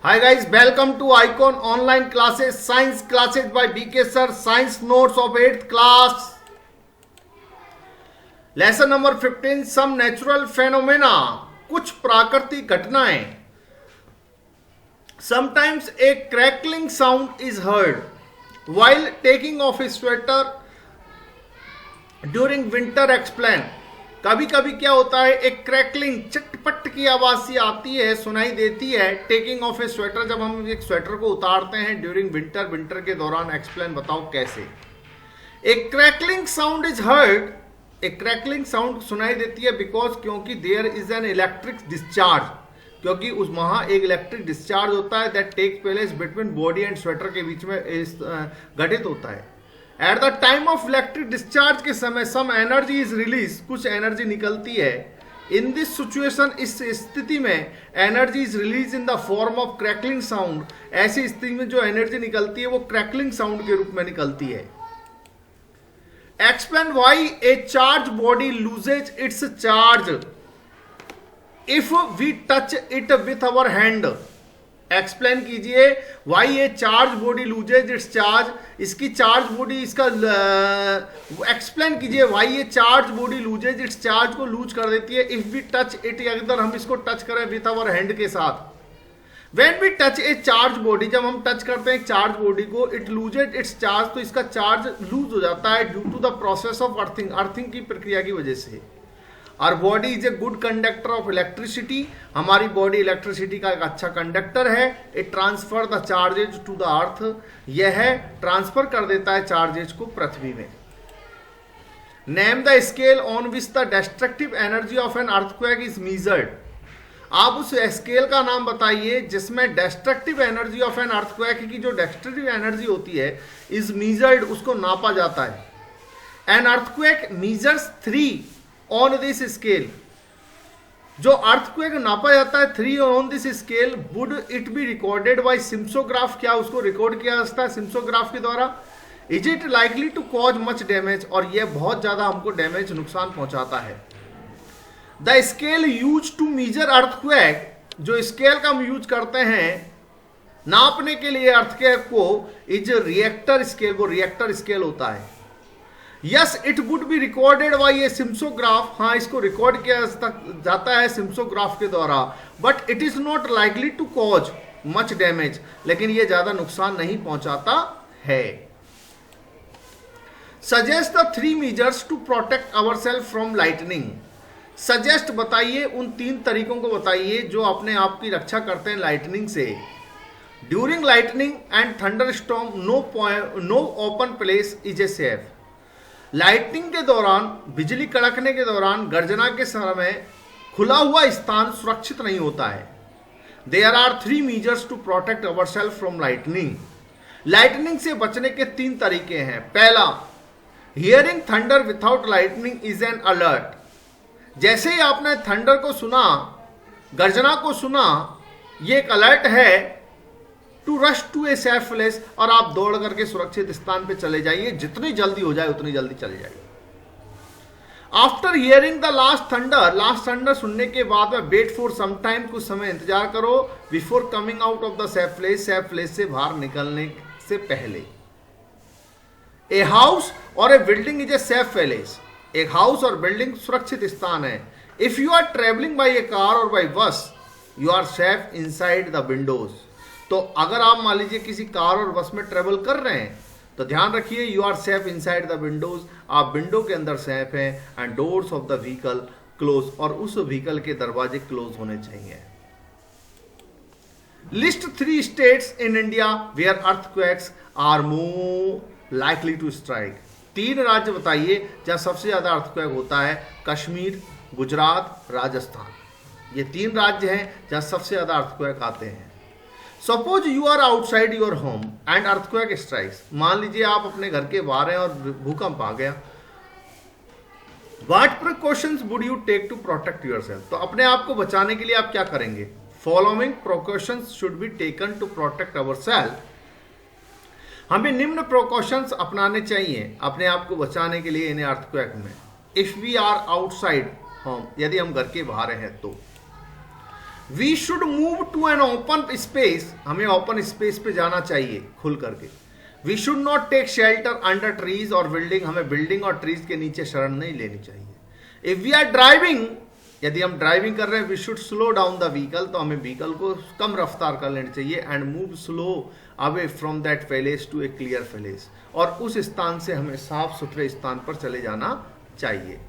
Hi guys, welcome to Icon online classes, science classes by BK sir, science notes of 8th class. Lesson number 15, some natural phenomena, कुछ प्राकृतिक घटनाएं. Sometimes a crackling sound is heard while taking off a sweater during winter. Explain. कभी कभी क्या होता है, एक crackling चटपट की आवाज सी आती है, सुनाई देती है टेकिंग ऑफ ए स्वेटर, जब हम एक स्वेटर को उतारते हैं ड्यूरिंग विंटर, विंटर के दौरान. एक्सप्लेन, बताओ कैसे. एक क्रैकलिंग साउंड इज हर्ड, एक क्रैकलिंग साउंड सुनाई देती है बिकॉज, क्योंकि there is an electric discharge, क्योंकि उस वहां एक इलेक्ट्रिक डिस्चार्ज होता है that takes place between body and sweater के बीच में घटित होता है. At the time of electric discharge के समय सम एनर्जी इज रिलीज, कुछ एनर्जी निकलती है. इन दिस सिचुएशन, इस स्थिति में energy is release in the form of crackling sound. ऐसी स्थिति में जो एनर्जी निकलती है वो क्रैकलिंग साउंड के रूप में निकलती है. Explain why a charge body loses its charge if we touch it with our hand. Explain कीजिए वाई ये charge body loses its charge, इसकी चार्ज बॉडी, इसका एक्सप्लेन कीजिए वाई ये charge body loses its charge को lose कर देती है इफ वी टच इट, अगर हम इसको टच करें विथ आवर हैंड के साथ. When we touch a charge body, जब हम टच करते हैं चार्ज बॉडी को, इट लूजेज इट्स चार्ज, तो इसका चार्ज लूज हो जाता है due to the process of earthing, earthing की प्रक्रिया की वजह से. Our body is a good conductor of electricity, हमारी बॉडी इलेक्ट्रिसिटी का एक अच्छा कंडक्टर है. It transfer the charges to the earth, यह ट्रांसफर कर देता है चार्जेज को पृथ्वी में. Name the scale on which the destructive energy of an earthquake is measured. आप उस स्केल का नाम बताइए जिसमें destructive energy of an earthquake की जो डिस्ट्रक्टिव एनर्जी होती है इज मेजर्ड, उसको नापा जाता है. An earthquake measures 3 on this scale, जो अर्थक्वेक नापा जाता है 3 on this scale, would it be recorded by seismograph, क्या उसको रिकॉर्ड किया जाता है सिम्सोग्राफ के द्वारा. Is it likely to cause much damage, और यह बहुत ज्यादा हमको डैमेज, नुकसान पहुंचाता है. The scale use to measure earthquake, जो स्केल का हम यूज करते हैं नापने के लिए अर्थक्वेक को, इज रिएक्टर स्केल, वो रिएक्टर स्केल होता है. Yes it would be recorded by a seismograph, हाँ इसको रिकॉर्ड किया जाता है सिम्सोग्राफ के द्वारा. But it is not likely to cause much damage, लेकिन ये ज्यादा नुकसान नहीं पहुंचाता है. Suggest the 3 measures to protect our self from lightning. Suggest बताइए, उन 3 तरीकों को बताइए जो अपने आप की रक्षा करते हैं लाइटनिंग से. During lightning and thunderstorm no open place is a safe. Lightning के दौरान, बिजली कड़कने के दौरान, गर्जना के समय खुला हुआ स्थान सुरक्षित नहीं होता है. There are 3 measures to protect our self from lightning. Lightning से बचने के 3 तरीके हैं. पहला, hearing thunder without lightning is an alert. जैसे ही आपने थंडर को सुना, गर्जना को सुना, ये एक अलर्ट है to rush to a safe place, और आप दौड़ करके सुरक्षित स्थान पे चले जाइए, जितनी जल्दी हो जाए उतनी जल्दी चले जाइए. After hearing the last thunder सुनने के बाद में वेट फॉर सम टाइम, कुछ समय इंतजार करो, before coming out of the safe place से बाहर निकलने से पहले. ए हाउस और a building is a safe place. एक हाउस और बिल्डिंग सुरक्षित स्थान है. If you are travelling by a car और by bus, you are safe inside the windows. तो अगर आप मान लीजिए किसी कार और बस में ट्रेवल कर रहे हैं तो ध्यान रखिए, you are safe inside the windows, आप विंडो के अंदर सेफ हैं. And doors of the vehicle close, और उस व्हीकल के दरवाजे क्लोज होने चाहिए. List 3 states in India where earthquakes are more likely to strike. 3 राज्य बताइए जहां सबसे ज्यादा अर्थक्वेक होता है. कश्मीर, गुजरात, राजस्थान. ये 3 राज्य हैं जहां सबसे ज्यादा अर्थक्वेक आते हैं. Suppose you are outside your home and earthquake strikes. मान लीजिए आप अपने घर के बाहर हैं और भूकंप आ गया. What precautions would you take to protect yourself. तो अपने आप को बचाने के लिए आप क्या करेंगे. Following precautions should be taken to protect our self. हमें निम्न प्रिकॉशंस अपनाने चाहिए अपने आप को बचाने के लिए इन अर्थक्वेक में. If we are outside home, यदि हम घर के बाहर हैं तो. We should move to an open space, हमें ओपन स्पेस पे जाना चाहिए खुल करके। We should not take shelter under trees और बिल्डिंग, हमें बिल्डिंग और ट्रीज के नीचे शरण नहीं लेनी चाहिए। इफ वी आर ड्राइविंग, यदि हम ड्राइविंग कर रहे हैं, we should slow down the vehicle, तो हमें व्हीकल को कम रफ्तार कर लेनी चाहिए। And move slow away from that place to a clear place, और उस स्थान से हमें साफ सुथरे स्थान पर चले जाना चाहिए।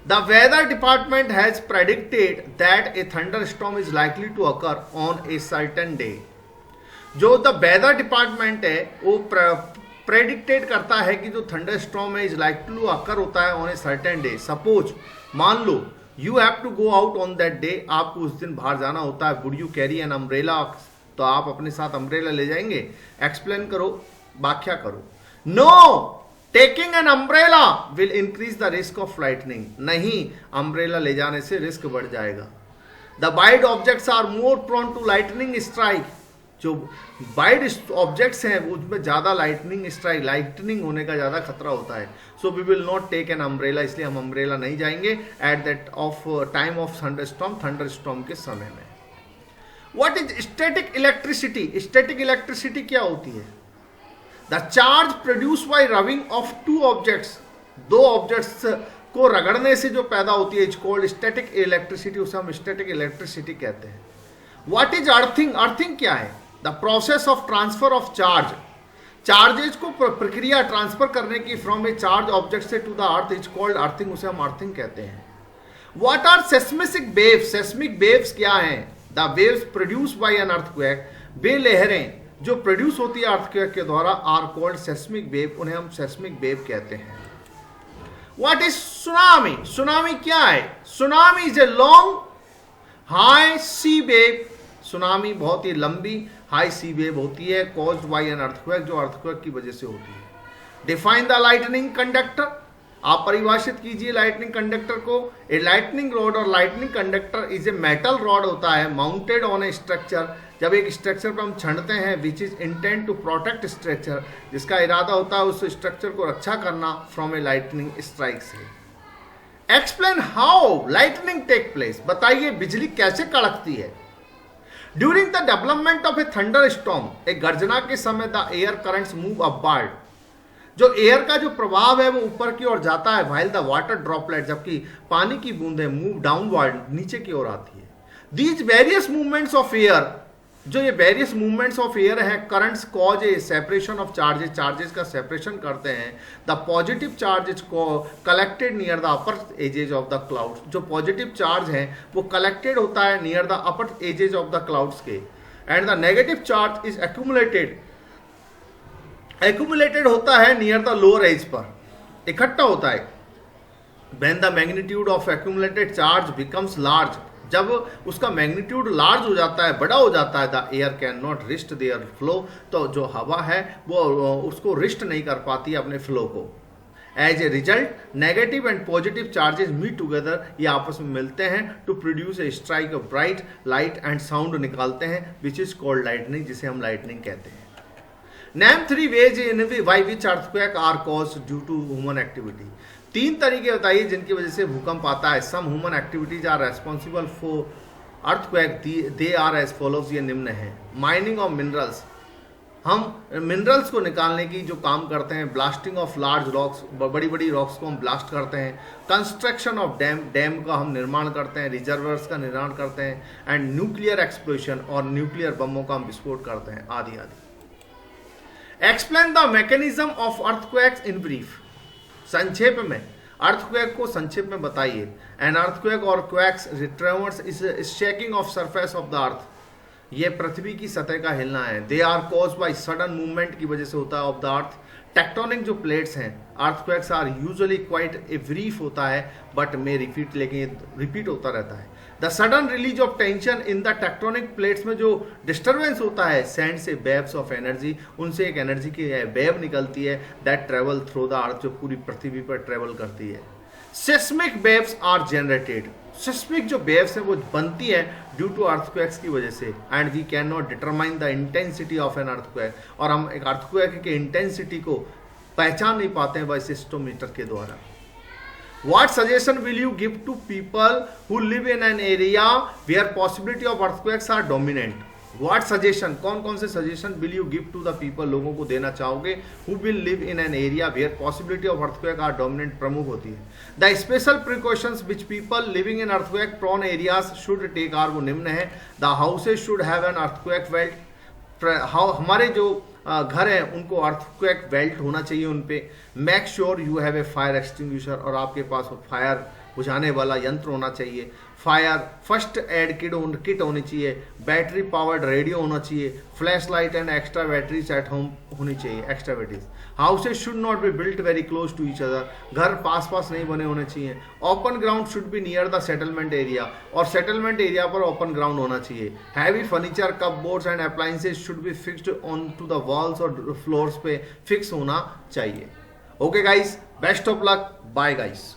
The weather department has predicted that a thunderstorm is likely to occur on a certain day. जो द वेदर डिपार्टमेंट है वो प्रेडिक्टेड करता है कि जो थंडरस्टॉर्म है इज लाइक टू अकर होता है on a certain day. Suppose, मान लो you have to go out on that day, आपको उस दिन बाहर जाना होता है। Would you carry an umbrella, तो आप अपने साथ अम्ब्रेला ले जाएंगे। एक्सप्लेन करो, व्याख्या करो। No, taking an umbrella will increase the risk of lightning, नहीं, अम्ब्रेला ले जाने से रिस्क बढ़ जाएगा। The wide objects are more prone to lightning strike, जो वाइड ऑब्जेक्ट्स हैं उसमें ज्यादा लाइटनिंग होने का ज्यादा खतरा होता है। So we will not take an umbrella, इसलिए हम अम्ब्रेला नहीं जाएंगे at that of time of thunderstorm के समय में। What is static electricity? Static electricity क्या होती है? The charge produce by rubbing of two objects, दो ऑब्जेक्ट्स को रगड़ने से जो पैदा होती है इज कॉल्ड स्टैटिक इलेक्ट्रिसिटी, उसे हम स्टैटिक इलेक्ट्रिसिटी कहते हैं। What is earthing? अर्थिंग क्या है? The process of transfer of charge, charges को प्रक्रिया ट्रांसफर करने की फ्रॉम ए चार्ज ऑब्जेक्ट से to the earth is called earthing, उसे हम अर्थिंग कहते हैं। What are seismic waves? Seismic waves क्या हैं? The waves produced by an earthquake, वे लहरें जो प्रोड्यूस होती है अर्थक्वेक के द्वारा आर कॉल्ड सेस्मिक वेव, उन्हें हम सेस्मिक वेव कहते हैं। What is tsunami? सुनामी क्या है? Tsunami is a long high sea wave, tsunami बहुत ही लंबी हाई सी वेव होती है कॉज्ड बाय एन अर्थक्वेक, जो अर्थक्वेक की वजह से होती है। डिफाइन द लाइटनिंग कंडक्टर, आप परिभाषित कीजिए लाइटनिंग कंडक्टर को। ए लाइटनिंग रॉड और lightning conductor is a metal rod होता है माउंटेड ऑन ए स्ट्रक्चर, जब एक स्ट्रक्चर पर हम छंटते हैं, which is intend to protect structure, जिसका इरादा होता है उस स्ट्रक्चर को रक्षा करना फ्रॉम ए लाइटनिंग स्ट्राइक से। Explain how lightning take place, बताइए बिजली कैसे कड़कती है। During the development of a thunder storm, एक गर्जना के समय the air currents move upward, जो एयर का जो प्रभाव है वो ऊपर की ओर जाता है, व्हाइल द वाटर ड्रॉपलेट, जबकि पानी की बूंदें मूव डाउनवर्ड, नीचे की ओर आती है। These various movements of air, जो ये वेरियस मूवमेंट्स ऑफ एयर है, currents cause a separation of charges, charges का सेपरेशन करते हैं। द पॉजिटिव चार्जेस को collected near the upper edges of the clouds, जो पॉजिटिव चार्ज है वो कलेक्टेड होता है near the upper edges of the clouds के। And the negative charge is accumulated होता है near the lower as per, इकट्ठा होता है। When the magnitude of accumulated charge becomes large, जब उसका मैग्नीट्यूड लार्ज हो जाता है, बड़ा हो जाता है, the air can not resist their flow, तो जो हवा है वो उसको रिस्ट नहीं कर पाती अपने फ्लो को। As a result negative and positive charges meet together, ये आपस में मिलते हैं to produce a strike of bright light and sound निकालते हैं, विच इज कॉल्ड लाइटनिंग, जिसे हम लाइटनिंग कहते हैं। Name 3 ways in by which earthquake are caused due to human activity, 3 तरीके बताइए जिनकी वजह से भूकंप आता है। Some human activities are responsible for earthquake, they are as follows, ये निम्न है। माइनिंग ऑफ मिनरल्स, हम मिनरल्स को निकालने की जो काम करते हैं। ब्लास्टिंग ऑफ लार्ज रॉक्स, बड़ी बड़ी रॉक्स को हम ब्लास्ट करते हैं। कंस्ट्रक्शन ऑफ डैम, डैम का हम निर्माण करते हैं। रिजर्वर्स का निर्माण करते हैं। एंड न्यूक्लियर एक्सप्लोजन, और न्यूक्लियर बमों का हम विस्फोट करते हैं, आदि आदि। Explain the mechanism of earthquakes in brief, संक्षेप में अर्थक्वेक को संक्षेप में बताइए। एन अर्थक्वेक और quakes tremors is shaking of surface of the earth, ये पृथ्वी की सतह का हिलना है। They are cause by sudden movement की वजह से होता है ऑफ द अर्थ। टेक्टोनिक जो प्लेट्स हैं, earthquakes are usually quite a brief होता है बट मे रिपीट, लेकिन रिपीट होता रहता है। The sudden release of tension in the tectonic plates में जो डिस्टर्बेंस होता है, सेंड से वेव्स ऑफ एनर्जी, उनसे एक एनर्जी की वेव निकलती है that travel through the earth, जो पूरी पृथ्वी पर ट्रेवल करती है। Seismic waves are generated, seismic जो वेव्स है वो बनती है ड्यू टू अर्थक्वेक्स की वजह से। And we can not determine the intensity of an earthquake, और हम एक अर्थक्वेक के इंटेंसिटी को पहचान नहीं पाते हैं बाय सिस्टोमीटर के द्वारा। What suggestion will you give to people who live in an area where possibility of earthquakes are dominant? What suggestion, कौन कौन से suggestion will you give to the people, लोगों को देना चाहोगे who will live in an area where possibility of earthquake are dominant, प्रमुख होती है. The special precautions which people living in earthquake prone areas should take are वो निम्न है. The houses should have an earthquake belt. हमारे जो घर हैं उनको अर्थक्वेक बेल्ट होना चाहिए उन पे. Make sure you have a fire extinguisher, और आपके पास फायर बुझाने वाला यंत्र होना चाहिए. फायर फर्स्ट एड किट होनी चाहिए. बैटरी पावर्ड रेडियो होना चाहिए. Flash light and extra batteries at home होनी चाहिए, extra batteries. Houses should not be built very close to each other, घर पास पास नहीं बने होने चाहिए. Open ground should be near the settlement area, और सेटलमेंट एरिया पर ओपन ग्राउंड होना चाहिए. Heavy furniture cupboards and appliances should be fixed on to the walls और फ्लोर्स पे फिक्स होना चाहिए. Okay guys, best of luck, bye guys.